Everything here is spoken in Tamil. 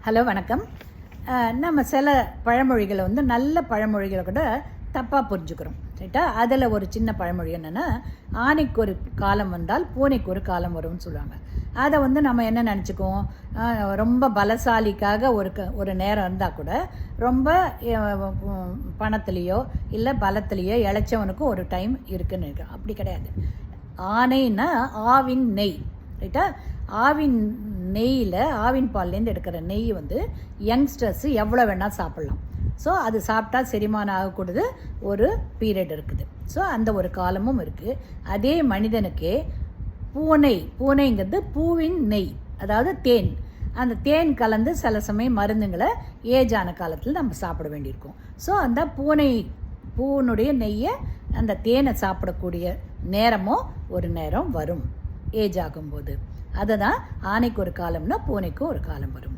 ஹலோ வணக்கம். நம்ம சில பழமொழிகளை நல்ல பழமொழிகளை கூட தப்பாக புரிஞ்சுக்கிறோம், ரைட்டா? அதில் ஒரு சின்ன பழமொழி என்னென்னா, ஆனைக்கு ஒரு காலம் வந்தால் பூனைக்கு ஒரு காலம் வரும்னு சொல்லுவாங்க. அதை நம்ம என்ன நினச்சிக்குவோம், ரொம்ப பலசாலிக்காக ஒரு நேரம் இருந்தால் கூட ரொம்ப பணத்துலேயோ இல்லை பலத்துலேயோ இளைச்சவனுக்கும் ஒரு டைம் இருக்குன்னு இருக்கு. அப்படி கிடையாது. ஆனைன்னா ஆவின் நெய், ரைட்டா? ஆவின் நெய்யில், ஆவின் பால்லேருந்து எடுக்கிற நெய் யங்ஸ்டர்ஸு எவ்வளோ வேணால் சாப்பிட்லாம். ஸோ அது சாப்பிட்டா செரிமானம் ஆகக்கூடாது ஒரு பீரியட் இருக்குது. ஸோ அந்த ஒரு காலமும் இருக்குது. அதே மனிதனுக்கே பூனைங்கிறது பூவின் நெய், அதாவது தேன். அந்த தேன் கலந்து சில சமயம் மருந்துங்களை ஏஜான காலத்தில் நம்ம சாப்பிட வேண்டியிருக்கும். ஸோ அந்த பூனுடைய நெய்யை, அந்த தேனை சாப்பிடக்கூடிய நேரமும் ஒரு நேரம் வரும் ஏஜ் ஆகும்போது. அதை தான் ஆனைக்கு ஒரு காலம்னா பூனைக்கும் ஒரு காலம் வரும்.